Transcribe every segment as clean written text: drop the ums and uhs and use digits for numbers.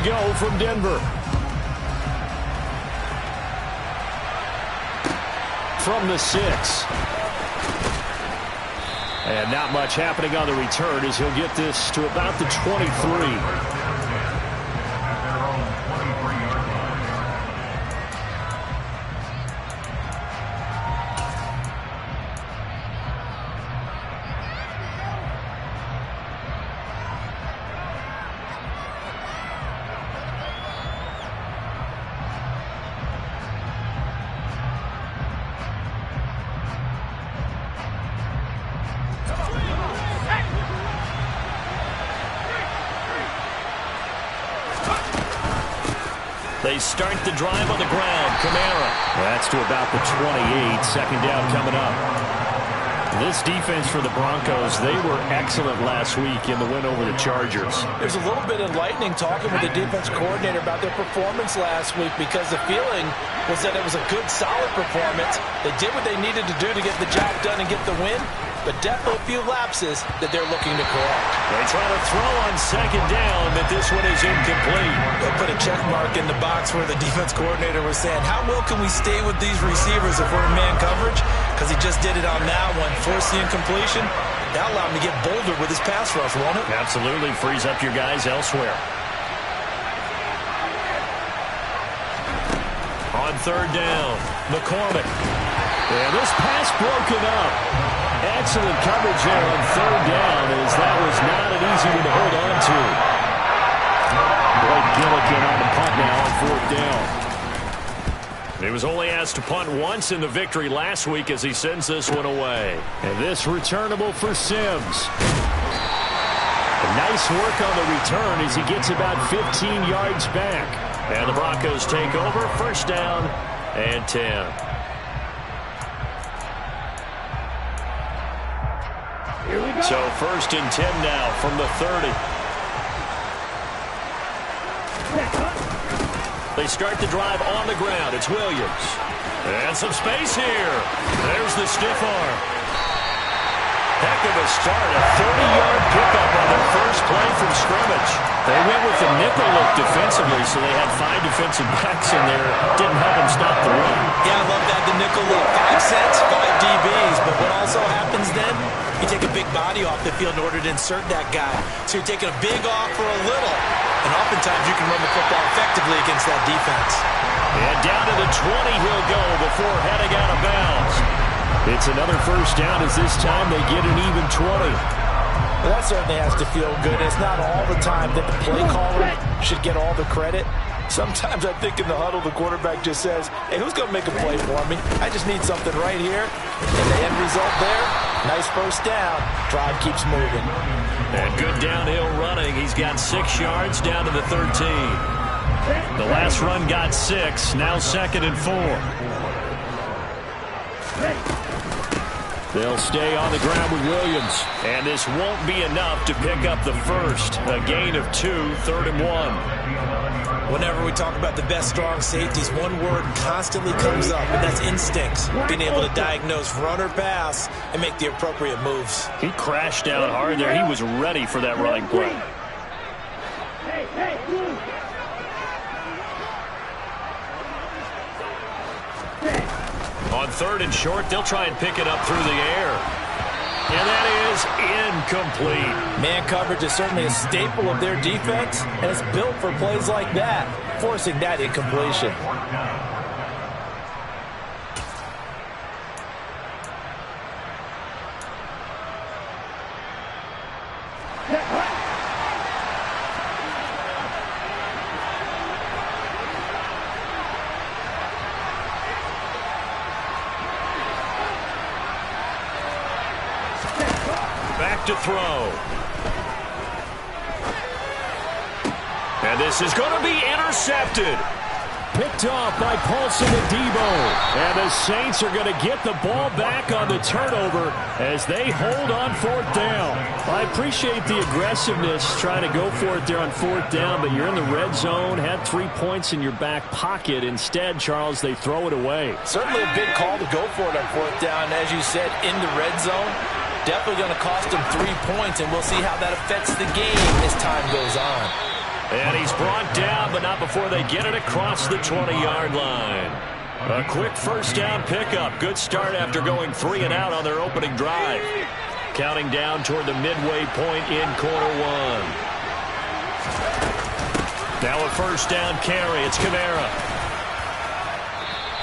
we go from Denver. From the 6. And not much happening on the return as he'll get this to about the 23. They start the drive on the ground. Kamara. That's to about the 28. Second down coming up. This defense for the Broncos, they were excellent last week in the win over the Chargers. There's a little bit enlightening talking with the defense coordinator about their performance last week because the feeling was that it was a good, solid performance. They did what they needed to do to get the job done and get the win, but definitely a few lapses that they're looking to correct. They try to throw on second down, but this one is incomplete. They'll put a check mark in the box where the defense coordinator was saying, how well can we stay with these receivers if we're in man coverage? Because he just did it on that one, forced the incompletion. That allowed him to get bolder with his pass rush, won't it? Absolutely, frees up your guys elsewhere. On third down, McCormick. And this pass broken up. Excellent coverage there on third down as that was not an easy one to hold on to. Blake Gillikin on the punt now on fourth down. He was only asked to punt once in the victory last week as he sends this one away. And this returnable for Sims. Nice work on the return as he gets about 15 yards back. And the Broncos take over, first down and 10. So first and 10 now from the 30. They start the drive on the ground. It's Williams. And some space here. There's the stiff arm. Heck of a start. A 30-yard pickup on their first play from scrimmage. They went with the nickel look defensively, so they had 5 defensive backs in there. Didn't help them stop the run. Yeah, I love that, the nickel look. 5 sets, 5 DBs. But what also happens then, you take a big body off the field in order to insert that guy. So you're taking a big off for a little. And oftentimes you can run the football effectively against that defense. And down to the 20 he'll go before heading out of bounds. It's another first down as this time they get an even 20. Well, that certainly has to feel good. It's not all the time that the play caller should get all the credit. Sometimes I think in the huddle the quarterback just says, hey, who's going to make a play for me? I just need something right here. And the end result there, nice first down. Drive keeps moving. And good downhill running. He's got 6 yards down to the 13. The last run got 6. Now second and 4. They'll stay on the ground with Williams. And this won't be enough to pick up the first. A gain of 2, third and 1. Whenever we talk about the best strong safeties, one word constantly comes up, and that's instincts. Being able to diagnose run or pass and make the appropriate moves. He crashed down hard there. He was ready for that running play. On third and short, they'll try and pick it up through the air. And that is incomplete. Man coverage is certainly a staple of their defense, and it's built for plays like that, forcing that incompletion. Back to throw. And this is going to be intercepted. Picked off by Paulson and Debo. And the Saints are going to get the ball back on the turnover as they hold on fourth down. I appreciate the aggressiveness trying to go for it there on fourth down, but you're in the red zone, had 3 points in your back pocket. Instead, Charles, they throw it away. Certainly a big call to go for it on fourth down. As you said, in the red zone. Definitely going to cost them 3 points, and we'll see how that affects the game as time goes on. And he's brought down, but not before they get it across the 20-yard line. A quick first down pickup. Good start after going 3 and out on their opening drive. Counting down toward the midway point in quarter one. Now a first down carry. It's Kamara.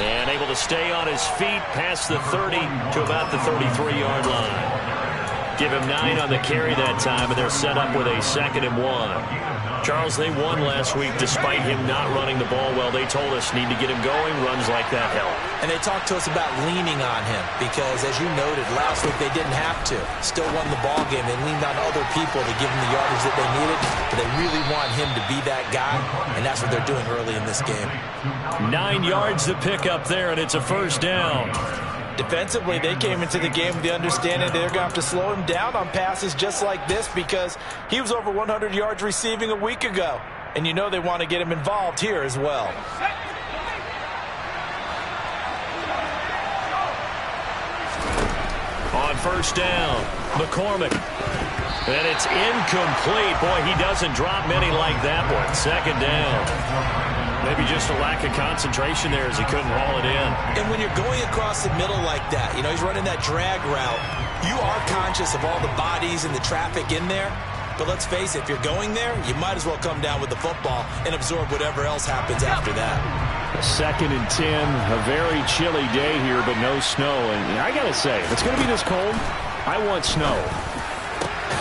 And able to stay on his feet past the 30 to about the 33-yard line. Give him 9 on the carry that time, and they're set up with a 2nd and 1. Charles, they won last week despite him not running the ball well. They told us need to get him going. Runs like that help. And they talked to us about leaning on him because, as you noted, last week they didn't have to. Still won the ball game. They leaned on other people to give him the yardage that they needed, but they really want him to be that guy, and that's what they're doing early in this game. 9 yards to pick up there, and it's a first down. Defensively, they came into the game with the understanding they're going to have to slow him down on passes just like this because he was over 100 yards receiving a week ago. And you know they want to get him involved here as well. On first down, McCormick. And it's incomplete. Boy, he doesn't drop many like that one. 2nd down. Maybe just a lack of concentration there as he couldn't haul it in. And when you're going across the middle like that, you know, he's running that drag route, you are conscious of all the bodies and the traffic in there. But let's face it, if you're going there, you might as well come down with the football and absorb whatever else happens after that. 2nd and 10, a very chilly day here, but no snow. And I got to say, if it's going to be this cold, I want snow.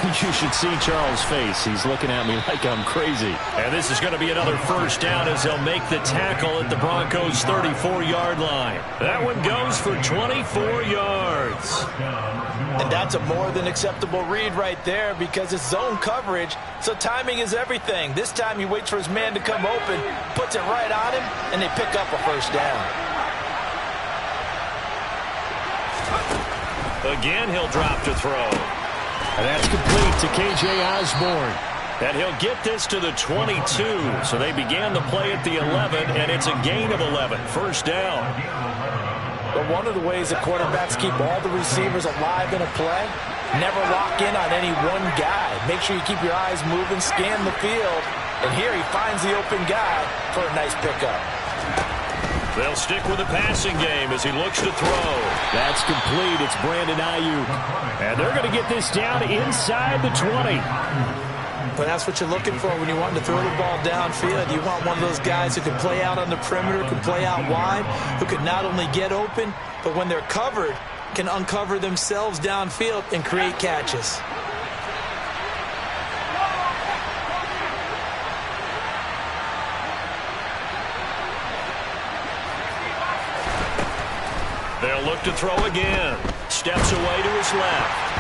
You should see Charles' face. He's looking at me like I'm crazy. And this is going to be another first down as they'll make the tackle at the Broncos' 34-yard line. That one goes for 24 yards. And that's a more than acceptable read right there because it's zone coverage, so timing is everything. This time he waits for his man to come open, puts it right on him, and they pick up a first down. Again, he'll drop to throw. And that's complete to K.J. Osborne. And he'll get this to the 22. So they began the play at the 11, and it's a gain of 11. First down. But one of the ways that quarterbacks keep all the receivers alive in a play, never lock in on any one guy. Make sure you keep your eyes moving, scan the field. And here he finds the open guy for a nice pickup. They'll stick with the passing game as he looks to throw. That's complete. It's Brandon Ayuk. And they're going to get this down inside the 20. But that's what you're looking for when you want to throw the ball downfield. You want one of those guys who can play out on the perimeter, can play out wide, who can not only get open, but when they're covered, can uncover themselves downfield and create catches. They'll look to throw again. Steps away to his left.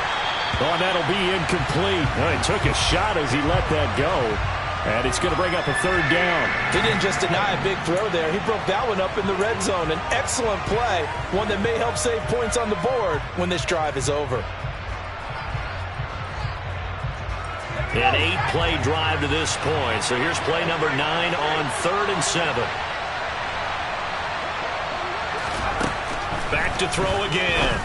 Oh, and that'll be incomplete. Oh, he took a shot as he let that go. And it's going to bring up a 3rd down. He didn't just deny a big throw there. He broke that one up in the red zone. An excellent play. One that may help save points on the board when this drive is over. An 8-play drive to this point. So here's play number 9 on 3rd and 7. Back to throw again.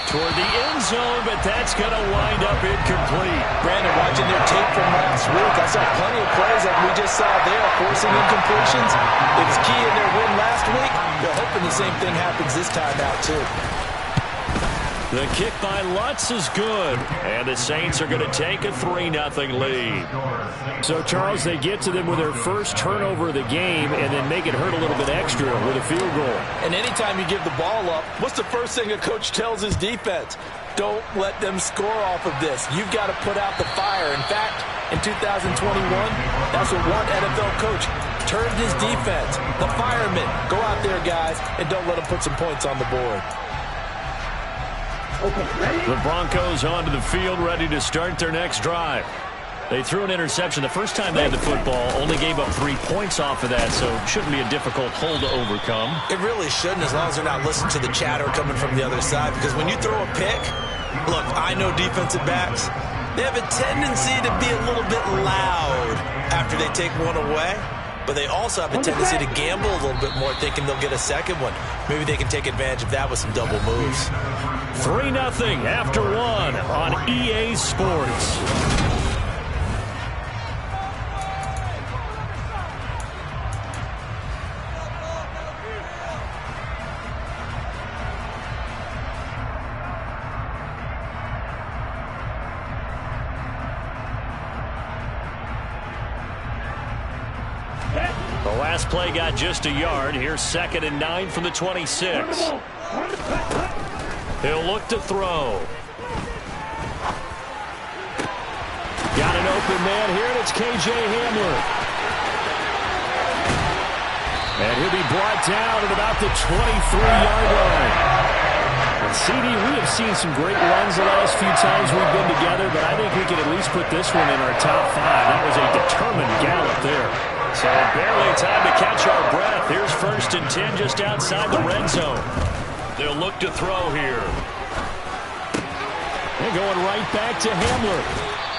Toward the end zone, but that's going to wind up incomplete. Brandon, watching their tape from last week, I saw plenty of plays like we just saw there, forcing incompletions. It was key in their win last week. They're hoping the same thing happens this time out, too. The kick by Lutz is good, and the Saints are going to take a 3-0 lead. So, Charles, they get to them with their first turnover of the game and then make it hurt a little bit extra with a field goal. And anytime you give the ball up, what's the first thing a coach tells his defense? Don't let them score off of this. You've got to put out the fire. In fact, in 2021, that's what one NFL coach turned his defense. The firemen. Go out there, guys, and don't let them put some points on the board. The Broncos onto the field, ready to start their next drive. They threw an interception the first time they had the football, only gave up 3 points off of that, so shouldn't be a difficult hole to overcome. It really shouldn't, as long as they're not listening to the chatter coming from the other side, because when you throw a pick, look, I know defensive backs, they have a tendency to be a little bit loud after they take one away. But they also have a tendency to gamble a little bit more, thinking they'll get a second one. Maybe they can take advantage of that with some double moves. 3-0 after 1 on EA Sports. pass play got just a yard. Here's 2nd and 9 from the 26. He'll look to throw. Got an open man here, and it's K.J. Hamler. And he'll be brought down at about the 23-yard line. CD, we have seen some great runs the last few times we've been together, but I think we can at least put this one in our top 5. That was a determined gallop there. So barely time to catch our breath. Here's 1st and 10 just outside the red zone. They'll look to throw here. And going right back to Hamler.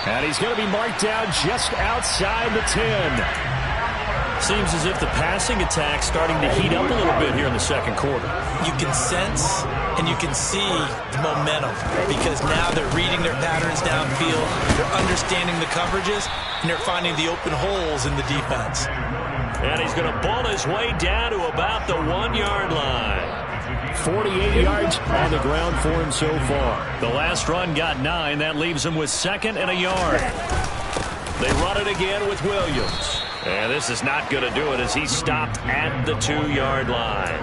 And he's going to be marked down just outside the 10. Seems as if the passing attack's starting to heat up a little bit here in the 2nd quarter. You can sense and you can see the momentum because now they're reading their patterns downfield, they're understanding the coverages, and they're finding the open holes in the defense. And he's going to ball his way down to about the 1-yard line. 48 yards on the ground for him so far. The last run got 9. That leaves him with 2nd and a yard. They run it again with Williams. And this is not going to do it as he stopped at the 2-yard line.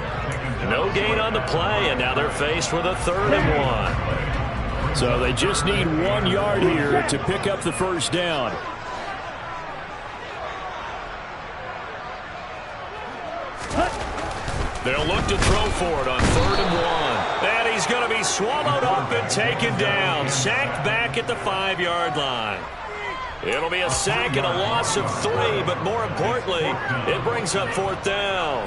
No gain on the play, and now they're faced with a 3rd and 1. So they just need 1 yard here to pick up the 1st down. They'll look to throw for it on 3rd and 1. And he's going to be swallowed up and taken down. Sacked back at the 5-yard line. It'll be a sack and a loss of 3, but more importantly, it brings up 4th down.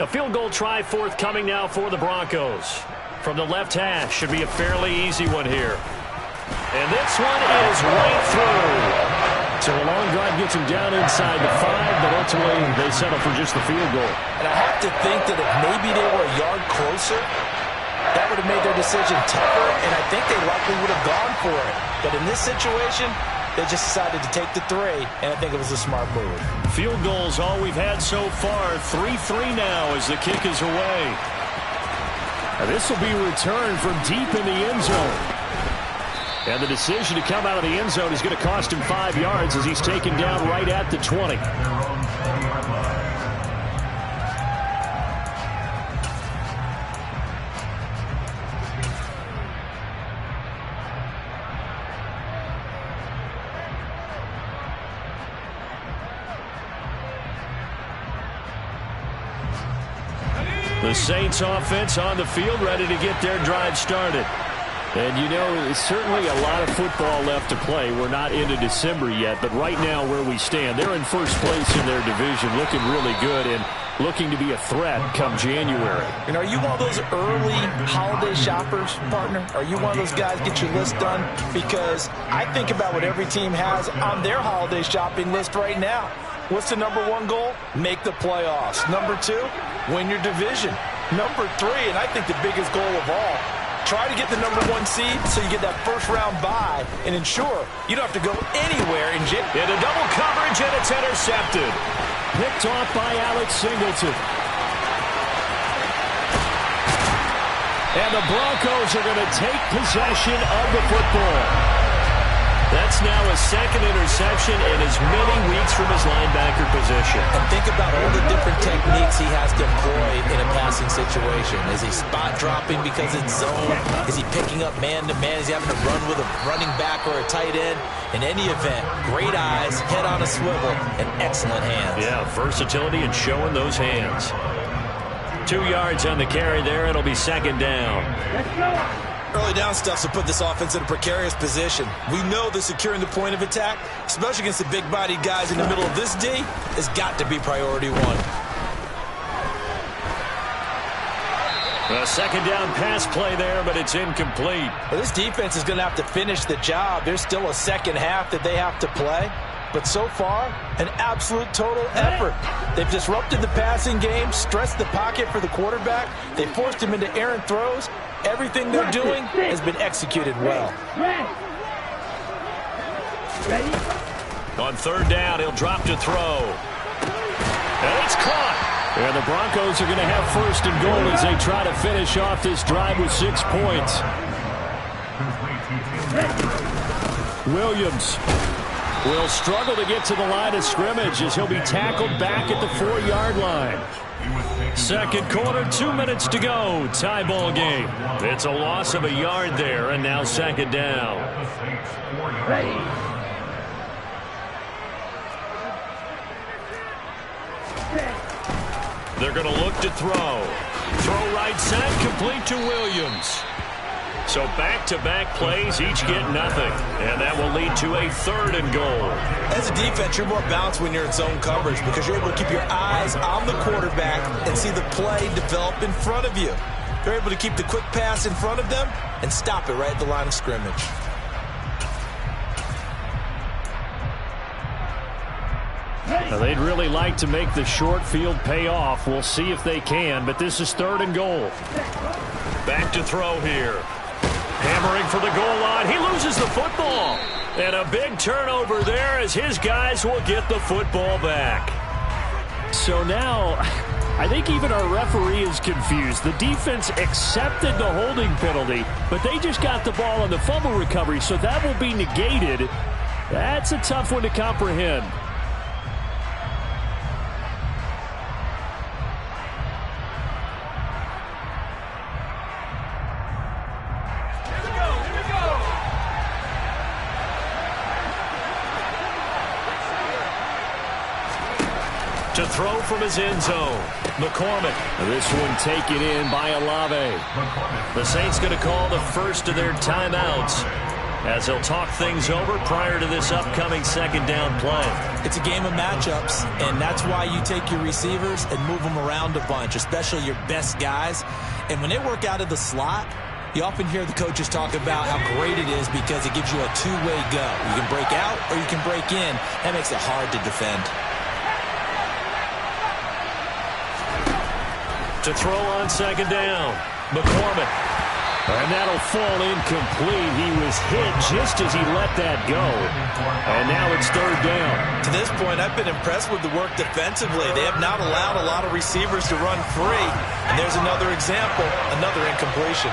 A field goal try forthcoming now for the Broncos. From the left hash, should be a fairly easy one here. And this one is right through. So a long drive gets him down inside the 5, but ultimately they settle for just the field goal. And I have to think that if maybe they were a yard closer, that would have made their decision tougher, and I think they likely would have gone for it. But in this situation, they just decided to take the 3, and I think it was a smart move. Field goals all we've had so far. 3-3 now as the kick is away. Now this will be returned from deep in the end zone. And the decision to come out of the end zone is going to cost him 5 yards as he's taken down right at the 20. The Saints offense on the field ready to get their drive started. And you know, there's certainly a lot of football left to play. We're not into December yet, but right now where we stand, they're in 1st place in their division, looking really good and looking to be a threat come January. And are you one of those early holiday shoppers, partner? Are you one of those guys get your list done? Because I think about what every team has on their holiday shopping list right now. What's the number 1 goal? Make the playoffs. Number 2, win your division. Number 3, and I think the biggest goal of all, try to get the number 1 seed so you get that 1st round bye and ensure you don't have to go anywhere in into double coverage, and it's intercepted. Picked off by Alex Singleton. And the Broncos are going to take possession of the football. That's now a 2nd interception in as many weeks from his linebacker position. And think about all the different techniques he has to employ in a passing situation. Is he spot dropping because it's zone? Is he picking up man-to-man? Is he having to run with a running back or a tight end? In any event, great eyes, head on a swivel, and excellent hands. Yeah, versatility and showing those hands. 2 yards on the carry there. It'll be 2nd down. Let's go. Early down stuff to put this offense in a precarious position. We know that securing the point of attack, especially against the big-bodied guys in the middle of this D, has got to be priority 1. A 2nd down pass play there, but it's incomplete. Well, this defense is going to have to finish the job. There's still a 2nd half that they have to play. But so far, an absolute total effort. They've disrupted the passing game, stressed the pocket for the quarterback. They forced him into errant throws. Everything they're doing has been executed well. On 3rd down, he'll drop to throw. And it's caught. And the Broncos are going to have 1st and goal as they try to finish off this drive with 6 points. Williams will struggle to get to the line of scrimmage as he'll be tackled back at the 4-yard line. Second quarter, 2 minutes to go. Tie ball game. It's a loss of a yard there, and now second down. They're going to look to throw. Throw right side, complete to Williams. So back-to-back plays, each get nothing. And that will lead to a 3rd and goal. As a defense, you're more balanced when you're in zone coverage because you're able to keep your eyes on the quarterback and see the play develop in front of you. They're able to keep the quick pass in front of them and stop it right at the line of scrimmage. Now, they'd really like to make the short field pay off. We'll see if they can, but this is 3rd and goal. Back to throw here. Hammering for the goal line. He loses the football. And a big turnover there as his guys will get the football back. So now, I think even our referee is confused. The defense accepted the holding penalty, but they just got the ball on the fumble recovery, so that will be negated. That's a tough one to comprehend. To throw from his end zone. McCormick. This one taken in by Olave. The Saints going to call the first of their timeouts as they'll talk things over prior to this upcoming second down play. It's a game of matchups, and that's why you take your receivers and move them around a bunch, especially your best guys. And when they work out of the slot, you often hear the coaches talk about how great it is because it gives you a two-way go. You can break out or you can break in. That makes it hard to defend. To throw on second down, McCormick. And that'll fall incomplete. He was hit just as he let that go. And now it's 3rd down. To this point, I've been impressed with the work defensively. They have not allowed a lot of receivers to run free. And there's another example, another incompletion.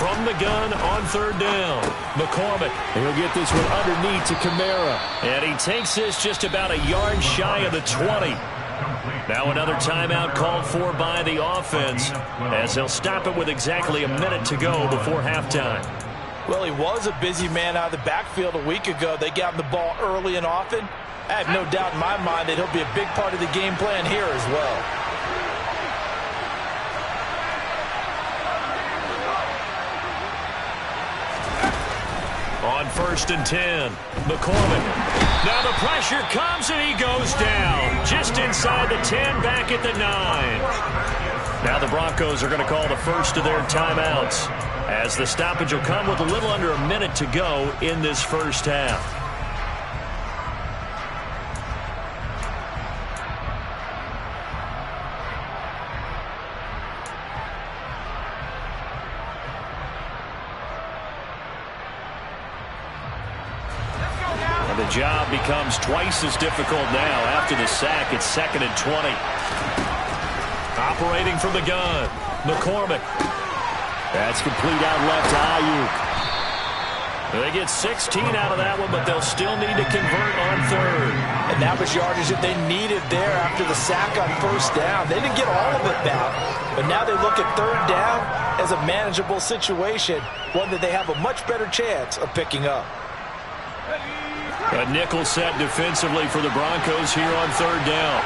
From the gun on 3rd down, McCormick. He'll get this one underneath to Kamara. And he takes this just about a yard shy of the 20. Now another timeout called for by the offense as they'll stop it with exactly a minute to go before halftime. Well, he was a busy man out of the backfield a week ago. They got him the ball early and often. I have no doubt in my mind that he'll be a big part of the game plan here as well. On 1st and 10, McCormick. Now the pressure comes and he goes down. Just inside the 10, back at the 9. Now the Broncos are going to call the first of their timeouts as the stoppage will come with a little under a minute to go in this first half. The job becomes twice as difficult now after the sack. It's 2nd and 20. Operating from the gun, McCormick. That's complete out left to Ayuk. They get 16 out of that one, but they'll still need to convert on 3rd. And that was yardage that they needed there after the sack on 1st down. They didn't get all of it back, but now they look at 3rd down as a manageable situation, one that they have a much better chance of picking up. A nickel set defensively for the Broncos here on 3rd down.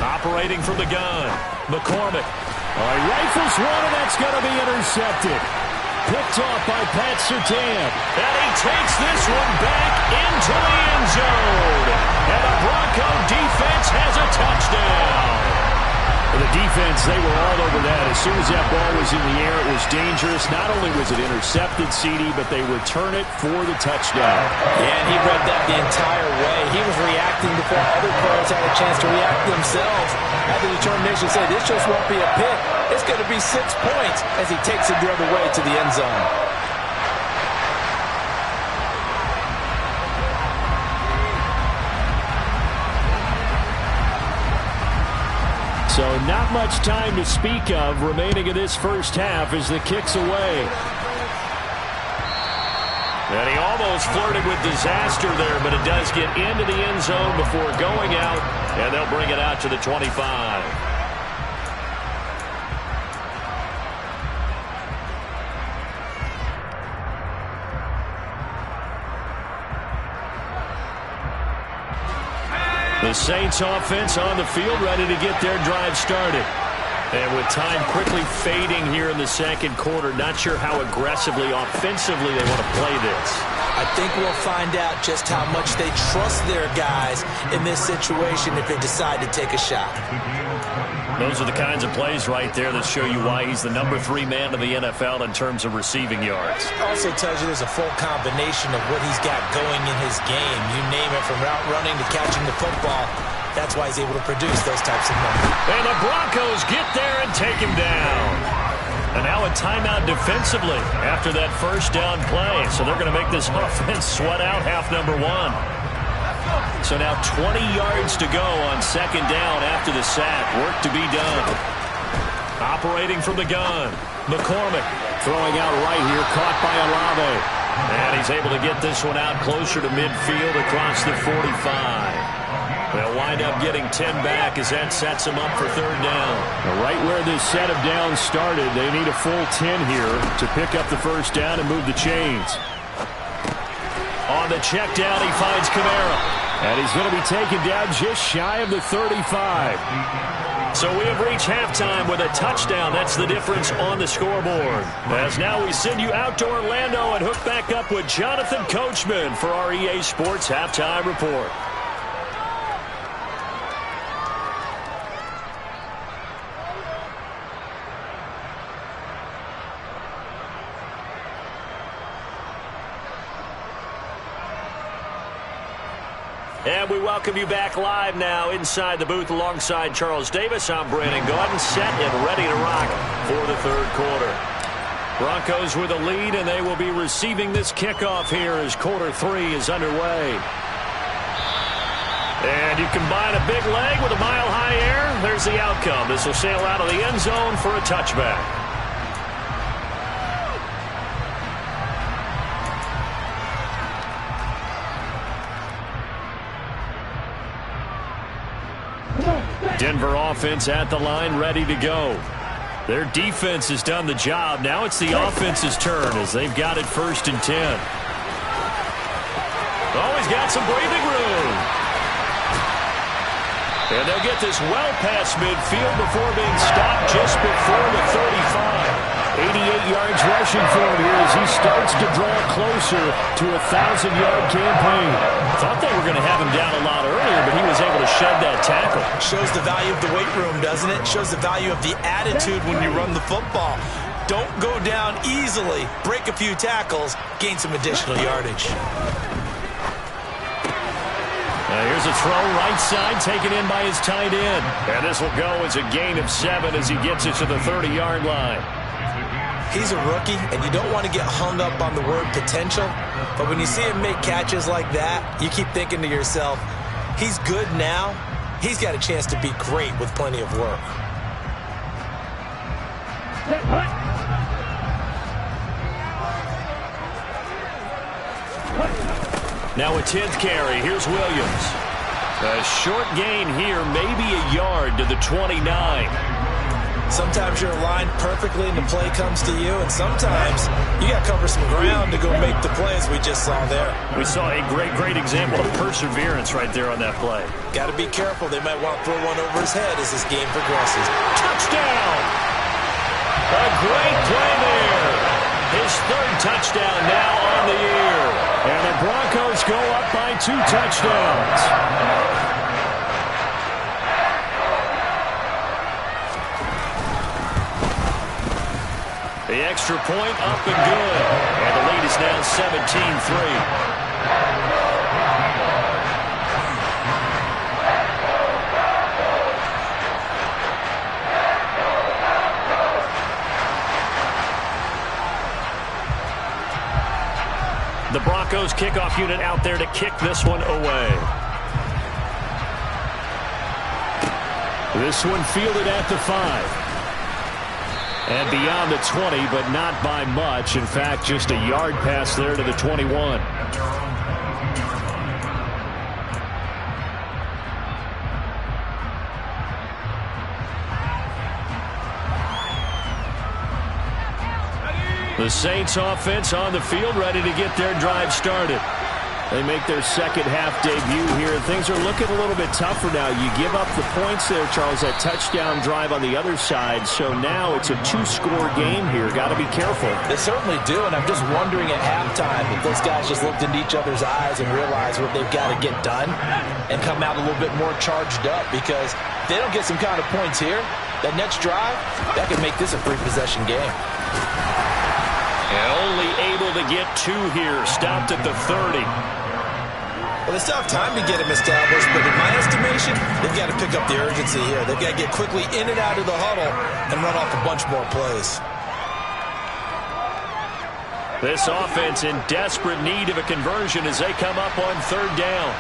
Operating from the gun, McCormick. He rifles one, and that's going to be intercepted. Picked off by Pat Surtain. And he takes this one back into the end zone. And the Bronco defense has a touchdown. The defense, they were all over that. As soon as that ball was in the air, it was dangerous. Not only was it intercepted, CD, but they return it for the touchdown. Yeah, and he read that the entire way. He was reacting before other players had a chance to react themselves. Had the determination to say, this just won't be a pick. It's going to be 6 points as he takes it the other way to the end zone. So not much time to speak of remaining in this first half as the kick's away. And he almost flirted with disaster there, but it does get into the end zone before going out, and they'll bring it out to the 25. The Saints offense on the field, ready to get their drive started. And with time quickly fading here in the second quarter, not sure how aggressively, offensively they want to play this. I think we'll find out just how much they trust their guys in this situation if they decide to take a shot. Those are the kinds of plays right there that show you why he's the #3 man of the NFL in terms of receiving yards. Also tells you there's a full combination of what he's got going in his game. You name it, from route running to catching the football. That's why he's able to produce those types of numbers. And the Broncos get there and take him down. And now a timeout defensively after that first down play. So they're going to make this offense sweat out half number one. So now 20 yards to go on second down after the sack. Work to be done. Operating from the gun. McCormick throwing out right here, caught by Olave. And he's able to get this one out closer to midfield across the 45. They'll wind up getting 10 back as that sets them up for third down. Right where this set of downs started, they need a full 10 here to pick up the first down and move the chains. On the check down, he finds Kamara. And he's going to be taken down just shy of the 35. So we have reached halftime with a touchdown. That's the difference on the scoreboard. As now we send you out to Orlando and hook back up with Jonathan Coachman for our EA Sports Halftime Report. And we welcome you back live now inside the booth alongside Charles Davis. I'm Brandon Gaudin, set and ready to rock for the third quarter. Broncos with a lead, and they will be receiving this kickoff here as quarter 3 is underway. And you combine a big leg with a mile-high air, there's the outcome. This will sail out of the end zone for a touchback. Denver offense at the line, ready to go. Their defense has done the job. Now it's the offense's turn as they've got it 1st and 10. Oh, he's got some breathing room. And they'll get this well past midfield before being stopped just before the 35. 88 yards rushing for him here as he starts to draw closer to a 1,000-yard campaign. Thought they were going to have him down a lot earlier, but he was able to shed that tackle. Shows the value of the weight room, doesn't it? Shows the value of the attitude when you run the football. Don't go down easily. Break a few tackles, gain some additional yardage. Here's a throw right side, taken in by his tight end. And this will go as a gain of 7 as he gets it to the 30-yard line. He's a rookie, and you don't want to get hung up on the word potential. But when you see him make catches like that, you keep thinking to yourself, he's good now. He's got a chance to be great with plenty of work. Now a 10th carry. Here's Williams. A short gain here, maybe a yard to the 29. Sometimes you're aligned perfectly and the play comes to you, and sometimes you got to cover some ground to go make the play, as we just saw there. We saw a great example of perseverance right there on that play. Got to be careful. They might want to throw one over his head as this game progresses. Touchdown! A great play there. His 3rd touchdown now on the year. And the Broncos go up by 2 touchdowns. The extra point up and good. And the lead is now 17-3. The Broncos kickoff unit out there to kick this one away. This one fielded at the 5. And beyond the 20, but not by much. In fact, just a yard pass there to the 21. The Saints offense on the field, ready to get their drive started. They make their second half debut here. Things are looking a little bit tougher now. You give up the points there, Charles, that touchdown drive on the other side. So now it's a two-score game here. Got to be careful. They certainly do, and I'm just wondering at halftime if those guys just looked into each other's eyes and realized what they've got to get done and come out a little bit more charged up, because if they don't get some kind of points here, that next drive, that could make this a three-possession game. And only able to get two here. Stopped at the 30. Well, they still have time to get him established, but in my estimation, they've got to pick up the urgency here. They've got to get quickly in and out of the huddle and run off a bunch more plays. This offense in desperate need of a conversion as they come up on third down.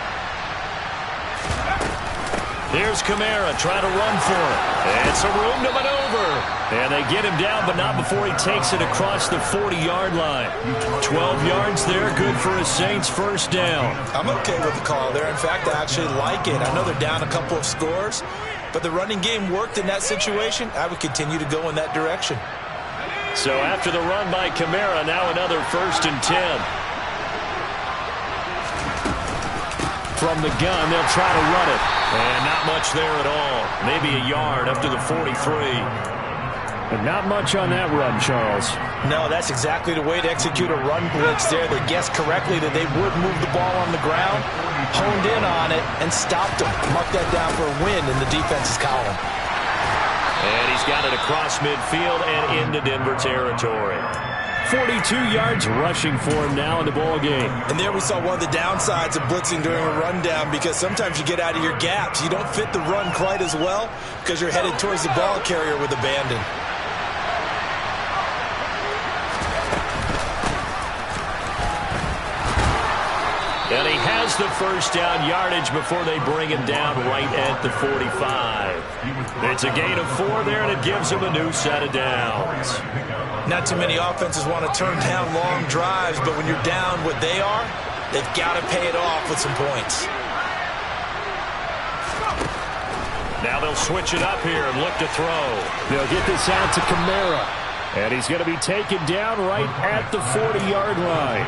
Here's Kamara trying to run for it. It's a room to maneuver. And they get him down, but not before he takes it across the 40-yard line. 12 yards there, good for a Saints first down. I'm okay with the call there. In fact, I actually like it. I know they're down a couple of scores, but the running game worked in that situation. I would continue to go in that direction. So after the run by Kamara, now another 1st and 10. From the gun, they'll try to run it. And not much there at all. Maybe a yard up to the 43. But not much on that run, Charles. No, that's exactly the way to execute a run blitz there. They guessed correctly that they would move the ball on the ground, honed in on it, and stopped them. Mark that down for a win in the defense's column. And he's got it across midfield and into Denver territory. 42 yards rushing for him now in the ball game. And there we saw one of the downsides of blitzing during a rundown, because sometimes you get out of your gaps. You don't fit the run quite as well because you're headed towards the ball carrier with abandon. And he has the first down yardage before they bring him down right at the 45. It's a gain of 4 there, and it gives him a new set of downs. Not too many offenses want to turn down long drives, but when you're down what they are, they've got to pay it off with some points. Now they'll switch it up here and look to throw. They'll get this out to Kamara. And he's going to be taken down right at the 40-yard line.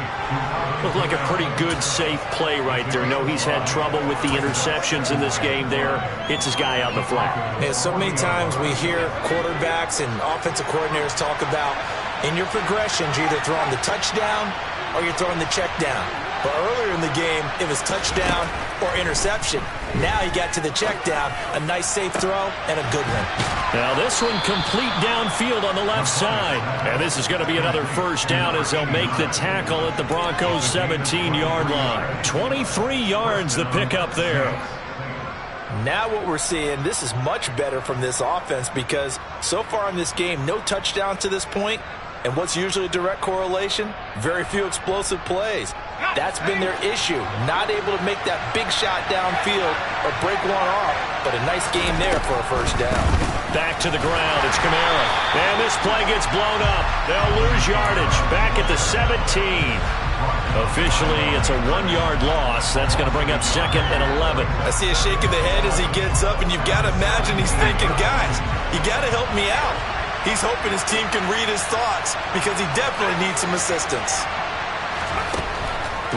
Looked like a pretty good, safe play right there. No, he's had trouble with the interceptions in this game there. Hits his guy out in the flat. Yeah, so many times we hear quarterbacks and offensive coordinators talk about, in your progressions, you're either throwing the touchdown or you're throwing the check down. But earlier in the game, it was touchdown or interception. Now he got to the check down, a nice safe throw, and a good one. Now this one complete downfield on the left side. And this is going to be another first down as they'll make the tackle at the Broncos' 17-yard line. 23 yards the pickup there. Now what we're seeing, this is much better from this offense, because so far in this game, no touchdown to this point. And what's usually a direct correlation? Very few explosive plays. That's been their issue. Not able to make that big shot downfield or break one off, but a nice game there for a first down. Back to the ground, it's Kamara. And this play gets blown up. They'll lose yardage. Back at the 17. Officially, it's a 1-yard loss. That's going to bring up 2nd and 11. I see a shake of the head as he gets up, and you've got to imagine he's thinking, guys, you got to help me out. He's hoping his team can read his thoughts, because he definitely needs some assistance.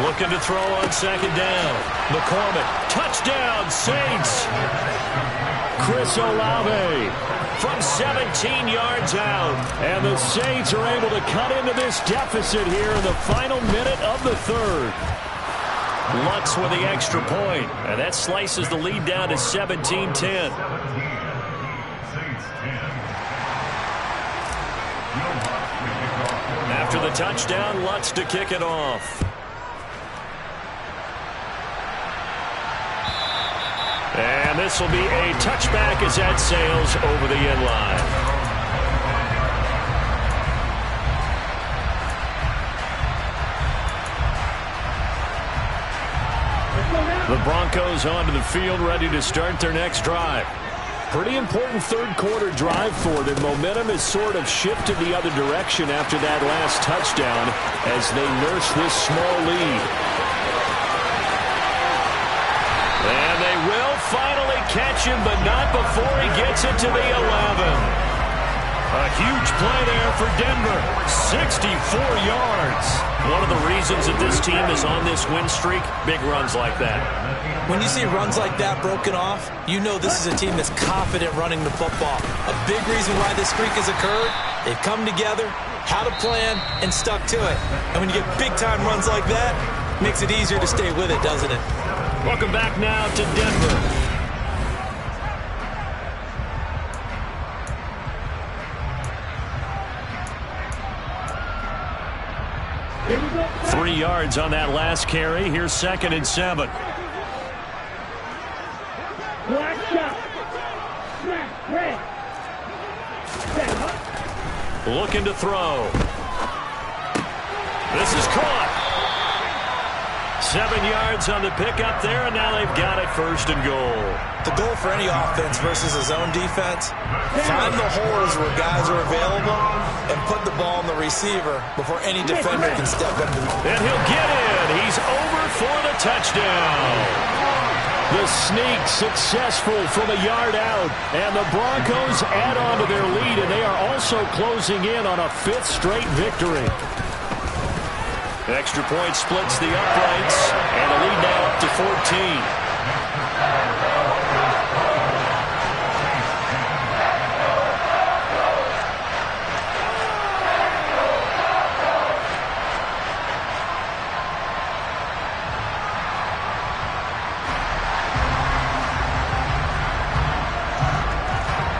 Looking to throw on 2nd down. McCormick, touchdown, Saints. Chris Olave from 17 yards out. And the Saints are able to cut into this deficit here in the final minute of the third. Lutz with the extra point, and that slices the lead down to 17-10. After the touchdown, Lutz to kick it off. And this will be a touchback as that sails over the end line. The Broncos onto the field, ready to start their next drive. Pretty important third-quarter drive for them. Momentum has sort of shifted the other direction after that last touchdown as they nurse this small lead. And they will finally catch him, but not before he gets it to the 11. A huge play there for Denver. 64 yards. One of the reasons that this team is on this win streak, big runs like that. When you see runs like that broken off, you know this is a team that's confident running the football. A big reason why this streak has occurred, they've come together, had a plan, and stuck to it. And when you get big-time runs like that, it makes it easier to stay with it, doesn't it? Welcome back now to Denver. Here we go. 3 yards on that last carry. Here's 2nd and 7. Black shot. Snap. Red. Set up. Looking to throw. This is caught. 7 yards on the pickup there, and now they've got it 1st and goal. The goal for any offense versus a zone defense, find the holes where guys are available and put the ball in the receiver before any defender can step up. And he'll get in. He's over for the touchdown. The sneak successful from a yard out, and the Broncos add on to their lead, and they are also closing in on a 5th straight victory. Extra point splits the uprights, and the lead now up to 14.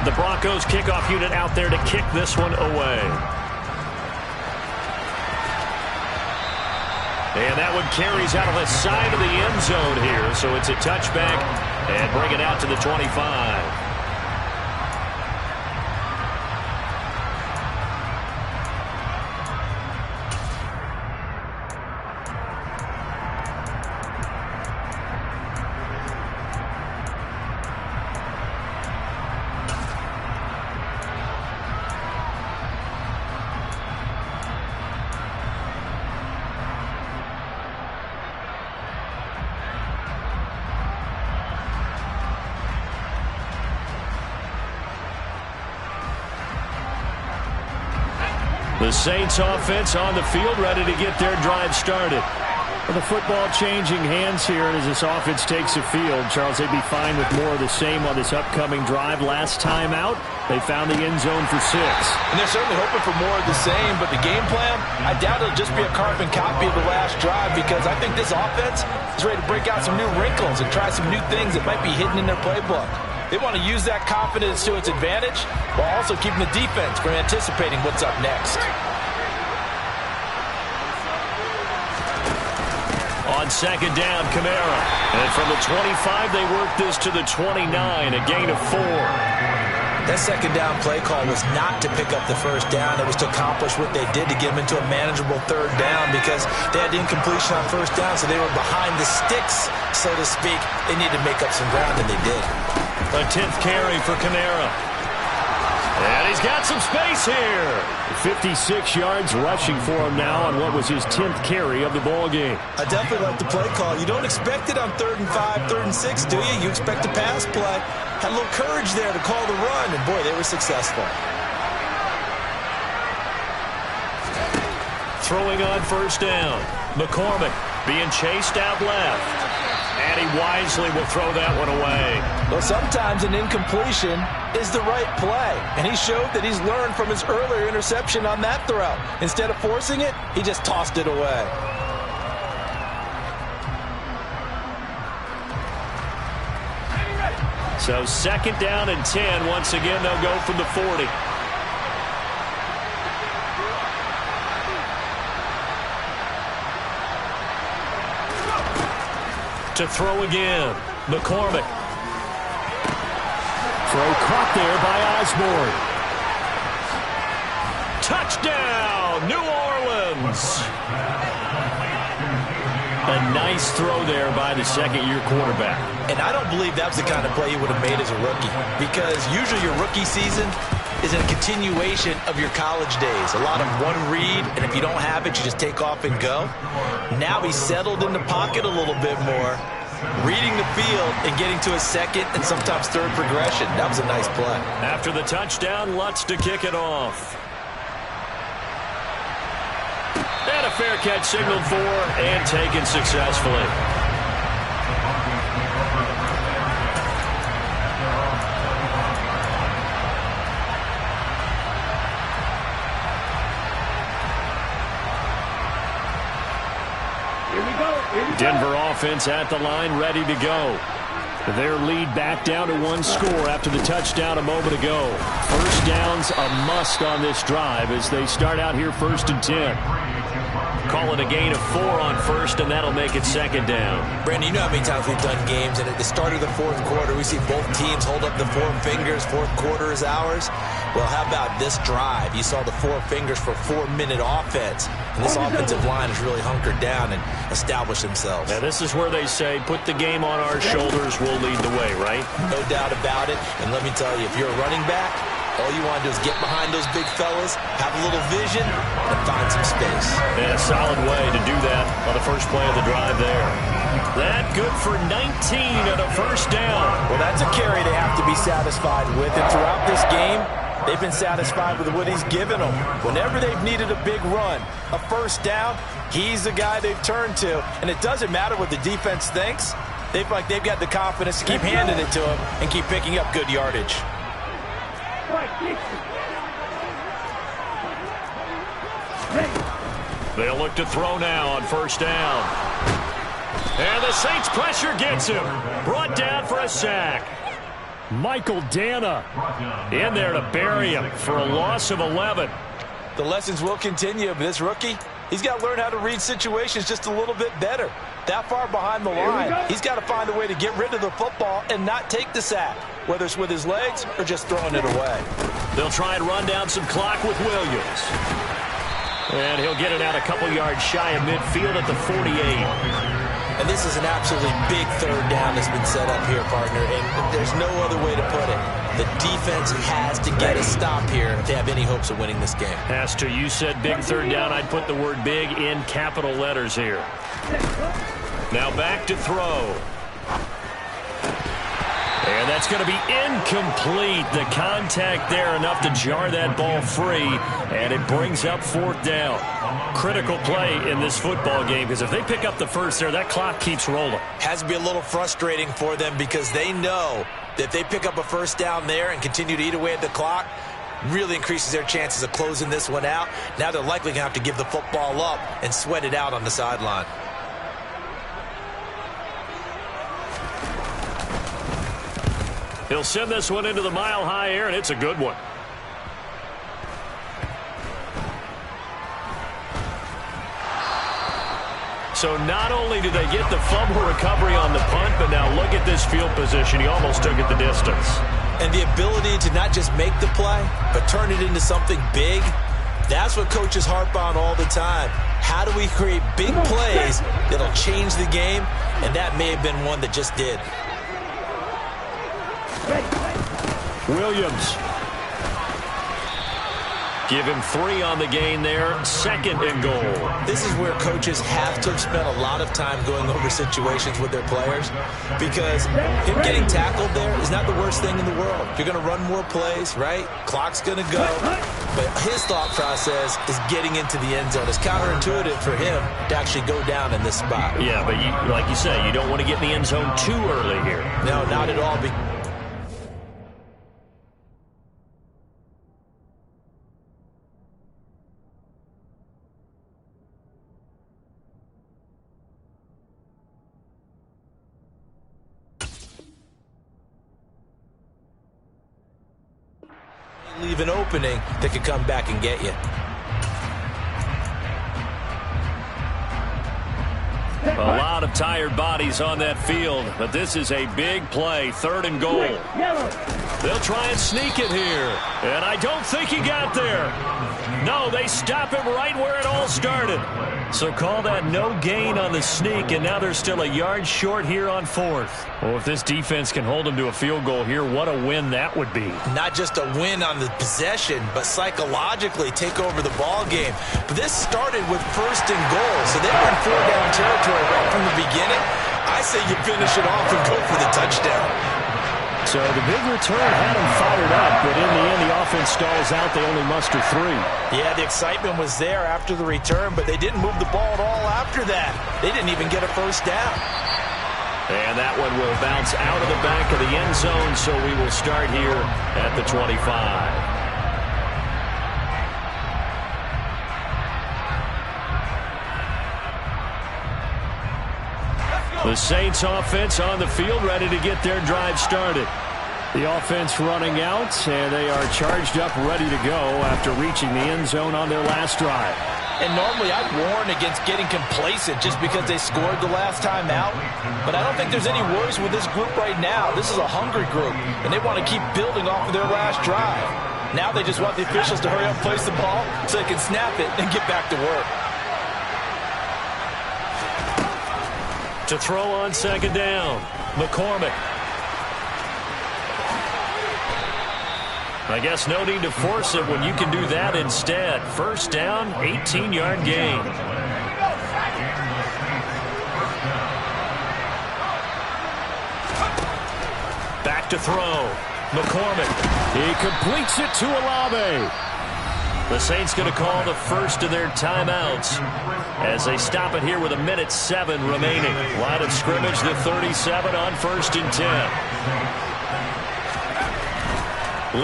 The Broncos kickoff unit out there to kick this one away. And that one carries out of the side of the end zone here, so it's a touchback and bring it out to the 25. The Saints offense on the field, ready to get their drive started. Well, the football changing hands here, and as this offense takes the field, Charles, they'd be fine with more of the same on this upcoming drive. Last time out, they found the end zone for 6. And they're certainly hoping for more of the same, but the game plan, I doubt it'll just be a carbon copy of the last drive, because I think this offense is ready to break out some new wrinkles and try some new things that might be hidden in their playbook. They want to use that confidence to its advantage while also keeping the defense from anticipating what's up next. On 2nd down, Kamara. And from the 25, they work this to the 29, a gain of 4. That 2nd down play call was not to pick up the 1st down. It was to accomplish what they did to get them into a manageable 3rd down, because they had incompletion on 1st down, so they were behind the sticks, so to speak. They needed to make up some ground, and they did. A 10th carry for Kamara. And he's got some space here. 56 yards rushing for him now on what was his 10th carry of the ball game. I definitely like the play call. You don't expect it on 3rd and 5, 3rd and 6, do you? You expect a pass play. Had a little courage there to call the run, and boy, they were successful. Throwing on 1st down. McCormick being chased out left. And he wisely will throw that one away. Well, sometimes an incompletion is the right play. And he showed that he's learned from his earlier interception on that throw. Instead of forcing it, he just tossed it away. So 2nd down and 10. Once again, they'll go from the 40. To throw again. McCormick. Throw caught there by Osborne. Touchdown, New Orleans. A nice throw there by the second-year quarterback. And I don't believe that was the kind of play he would have made as a rookie, because usually your rookie season is a continuation of your college days. A lot of one read, and if you don't have it, you just take off and go. Now he's settled in the pocket a little bit more, reading the field and getting to a second and sometimes third progression. That was a nice play. After the touchdown, Lutz to kick it off. And a fair catch signaled for and taken successfully. Denver offense at the line, ready to go. Their lead back down to one score after the touchdown a moment ago. First down's a must on this drive as they start out here 1st and 10. Call it a gain of 4 on first, and that'll make it 2nd down. Brandon, you know how many times we've done games, and at the start of the 4th quarter, we see both teams hold up the 4 fingers, 4th quarter is ours. Well, how about this drive? You saw the 4 fingers for 4-minute offense, and this offensive line has really hunkered down and established themselves. Now, this is where they say, put the game on our shoulders, we'll lead the way, right? No doubt about it, and let me tell you, if you're a running back, all you want to do is get behind those big fellas, have a little vision, and find some space. And a solid way to do that on the first play of the drive there. That good for 19 on a first down. Well, that's a carry they have to be satisfied with, and throughout this game, they've been satisfied with what he's given them. Whenever they've needed a big run, a first down, he's the guy they've turned to. And it doesn't matter what the defense thinks. They've got the confidence to keep handing it to him and keep picking up good yardage. They'll look to throw now on first down. And the Saints pressure gets him. Brought down for a sack. Michael Dana in there to bury him for a loss of 11. The lessons will continue, but this rookie, he's got to learn how to read situations just a little bit better. That far behind the line, he's got to find a way to get rid of the football and not take the sack, whether it's with his legs or just throwing it away. They'll try and run down some clock with Williams. And he'll get it out a couple yards shy of midfield at the 48. And this is an absolutely big 3rd down that's been set up here, partner, and there's no other way to put it. The defense has to get a stop here if they have any hopes of winning this game. Has to. You said big 3rd down. I'd put the word big in capital letters here. Now back to throw. And that's going to be incomplete. The contact there enough to jar that ball free, and it brings up 4th down. Critical play in this football game, because if they pick up the first there, that clock keeps rolling. Has to be a little frustrating for them because they know that if they pick up a first down there and continue to eat away at the clock, really increases their chances of closing this one out. Now they're likely going to have to give the football up and sweat it out on the sideline. He'll send this one into the mile-high air, and it's a good one. So not only did they get the fumble recovery on the punt, but now look at this field position. He almost took it the distance. And the ability to not just make the play, but turn it into something big, that's what coaches harp on all the time. How do we create big plays that'll change the game? And that may have been one that just did. Williams. Give him 3 on the gain there. 2nd and goal. This is where coaches have to have spent a lot of time going over situations with their players, because him getting tackled there is not the worst thing in the world. You're going to run more plays, right? Clock's going to go. But his thought process is getting into the end zone. It's counterintuitive for him to actually go down in this spot. Yeah, but like you say, you don't want to get in the end zone too early here. No, not at all. Leave an opening that could come back and get you. A lot of tired bodies on that field, but this is a big play. 3rd and goal. They'll try and sneak it here, and I don't think he got there. No, they stop him right where it all started. So call that no gain on the sneak, and now they're still a yard short here on 4th. Well, if this defense can hold them to a field goal here, what a win that would be. Not just a win on the possession, but psychologically take over the ball game. But this started with 1st and goal, so they were in 4-down territory right from the beginning. I say you finish it off and go for the touchdown. So the big return had them fired up, but in the end, the offense stalls out. They only muster 3. Yeah, the excitement was there after the return, but they didn't move the ball at all after that. They didn't even get a 1st down. And that one will bounce out of the back of the end zone, so we will start here at the 25. The Saints offense on the field, ready to get their drive started. The offense running out, and they are charged up, ready to go after reaching the end zone on their last drive. And normally I'd warn against getting complacent just because they scored the last time out. But I don't think there's any worries with this group right now. This is a hungry group, and they want to keep building off of their last drive. Now they just want the officials to hurry up and place the ball so they can snap it and get back to work. To throw on 2nd down, McCormick. I guess no need to force it when you can do that instead. 1st down, 18-yard gain. Back to throw. McCormick. He completes it to Olave. The Saints going to call the first of their timeouts as they stop it here with 1:07 remaining. Line of scrimmage, the 37 on 1st and 10.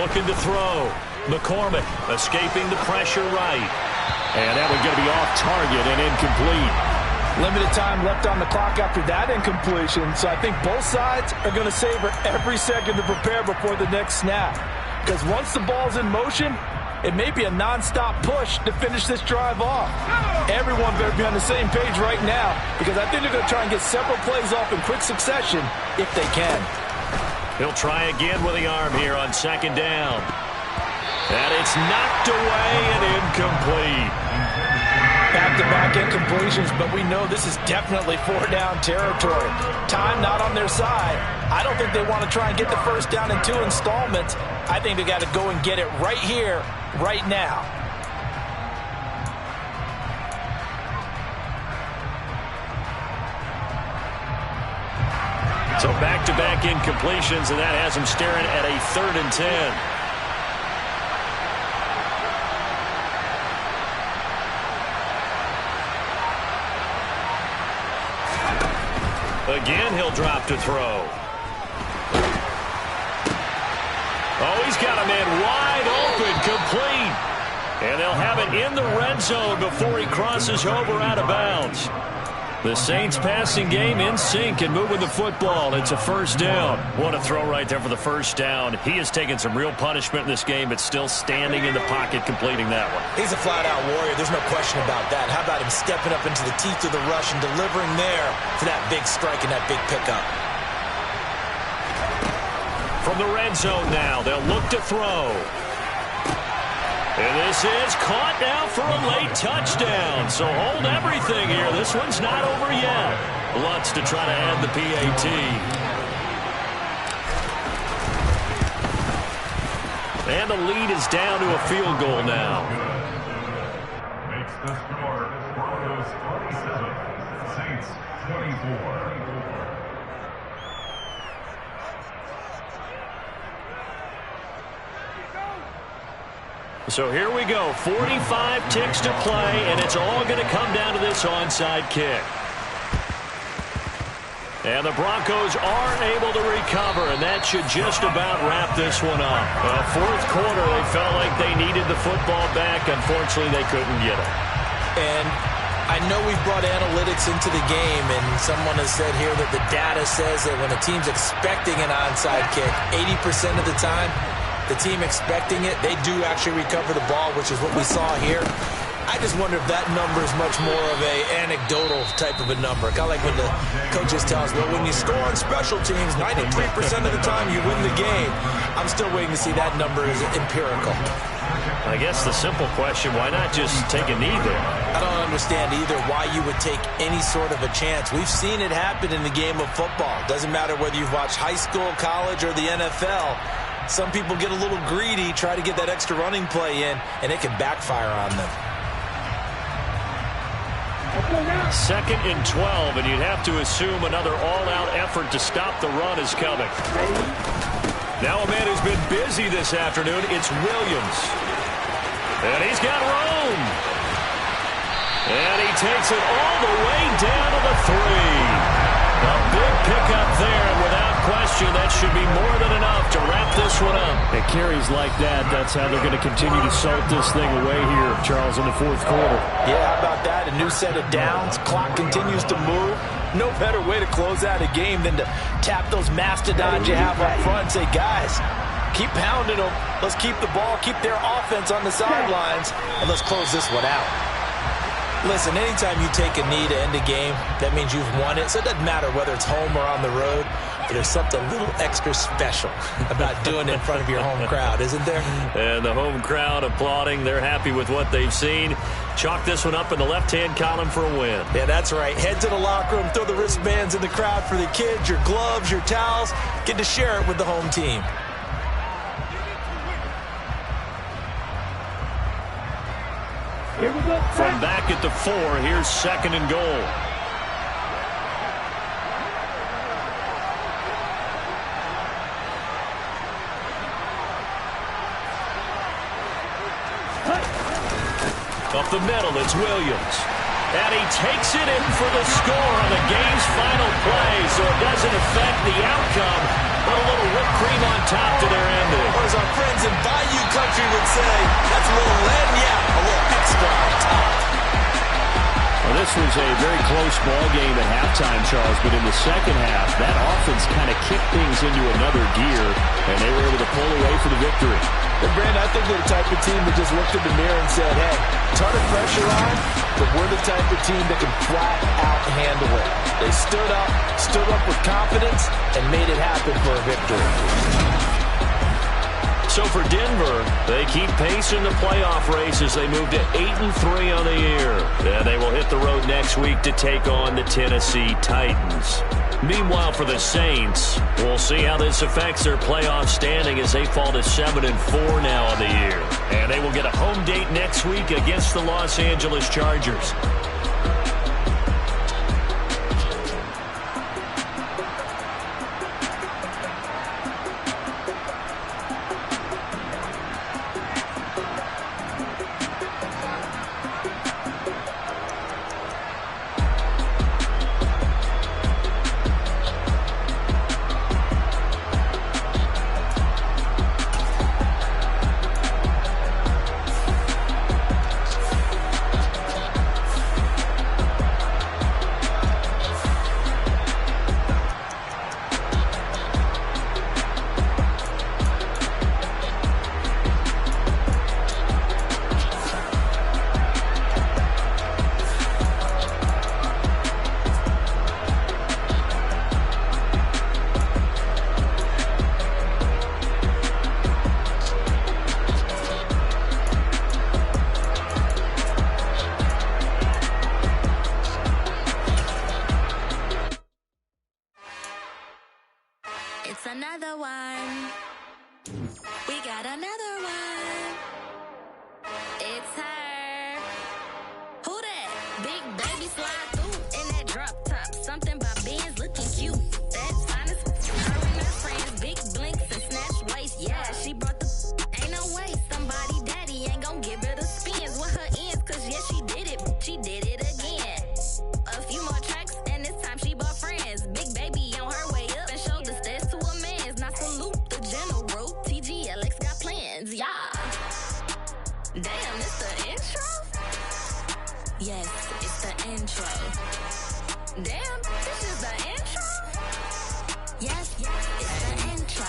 Looking to throw. McCormick escaping the pressure right. And that one's going to be off target and incomplete. Limited time left on the clock after that incompletion, so I think both sides are going to savor every second to prepare before the next snap. Because once the ball's in motion, it may be a non-stop push to finish this drive off. Everyone better be on the same page right now, because I think they're going to try and get several plays off in quick succession if they can. He'll try again with the arm here on 2nd down. And it's knocked away and incomplete. Back-to-back incompletions, but we know this is definitely 4-down territory. Time not on their side. I don't think they want to try and get the 1st down in 2 installments. I think they got to go and get it right here, right now. So back-to-back incompletions, and that has them staring at a 3rd and 10. Again, he'll drop to throw. Oh, he's got a man wide open, complete. And they'll have it in the red zone before he crosses over out of bounds. The Saints passing game in sync and moving the football. It's a 1st down. What a throw right there for the 1st down. He has taken some real punishment in this game, but still standing in the pocket completing that one. He's a flat-out warrior. There's no question about that. How about him stepping up into the teeth of the rush and delivering there for that big strike and that big pickup? From the red zone now, they'll look to throw. And this is caught now for a late touchdown. So hold everything here. This one's not over yet. Lutz to try to add the PAT. And the lead is down to a field goal now. Makes the score. Broncos 27, Saints 24. So here we go. 45 ticks to play, and it's all going to come down to this onside kick. And the Broncos are able to recover, and that should just about wrap this one up. 4th quarter, they felt like they needed the football back. Unfortunately, they couldn't get it. And I know we've brought analytics into the game, and someone has said here that the data says that when a team's expecting an onside kick, 80% of the time, the team expecting it, they do actually recover the ball, which is what we saw here. I just wonder if that number is much more of a anecdotal type of a number. Kind of like when the coaches tell us, well, when you score on special teams, 93% of the time you win the game. I'm still waiting to see that number is empirical. I guess the simple question, why not just take a knee there? I don't understand either why you would take any sort of a chance. We've seen it happen in the game of football. Doesn't matter whether you've watched high school, college, or the NFL. Some people get a little greedy, try to get that extra running play in, and it can backfire on them. 2nd and 12, and you'd have to assume another all-out effort to stop the run is coming. Now a man who's been busy this afternoon, it's Williams. And he's got room. And he takes it all the way down to the 3. A big pickup there, and without question, that should be more than enough to wrap this one up. It carries like that. That's how they're going to continue to salt this thing away here, Charles, in the 4th quarter. Yeah, how about that? A new set of downs. Clock continues to move. No better way to close out a game than to tap those mastodons you have up front and say, guys, keep pounding them. Let's keep the ball, keep their offense on the sidelines, and let's close this one out. Listen, anytime you take a knee to end a game, that means you've won it. So it doesn't matter whether it's home or on the road. But there's something a little extra special about doing it in front of your home crowd, isn't there? And the home crowd applauding. They're happy with what they've seen. Chalk this one up in the left-hand column for a win. Yeah, that's right. Head to the locker room, throw the wristbands in the crowd for the kids, your gloves, your towels. Get to share it with the home team. Here we go. From back at the 4, here's 2nd and goal. Up the middle, it's Williams. And he takes it in for the score on the game's final play, so it doesn't affect the outcome, but a little whipped cream on top to their ending. Or as our friends in Bayou Country would say, that's a little lagniappe, a little extra on top. Well, this was a very close ball game at halftime, Charles, but in the second half, that offense kind of kicked things into another gear, and they were able to pull away for the victory. And Brandon, I think they're the type of team that just looked in the mirror and said, hey, ton of pressure on, but we're the type of team that can flat out handle it. They stood up with confidence, and made it happen for a victory. So for Denver, they keep pace in the playoff race as they move to 8-3 on the year. And they will hit the road next week to take on the Tennessee Titans. Meanwhile, for the Saints, we'll see how this affects their playoff standing as they fall to 7-4 now on the year. And they will get a home date next week against the Los Angeles Chargers. It's another one. We got another one. It's her. Who that? Big baby slide through in that drop top. Something by Benz looking cute. That's finest. Her and her friends, big blinks and snatch waist. Yeah, she brought the. Ain't no way somebody daddy ain't gon' give her the spins with her ends. Cause yeah, she did it. She did it again. A few more tracks and this time she bought friends. Big baby on her way up and showed the steps to a man's. Now salute the general. TGLX got plans, yeah. Damn, it's the intro? Yes, it's the intro. Damn, this is the intro? Yes, it's the intro.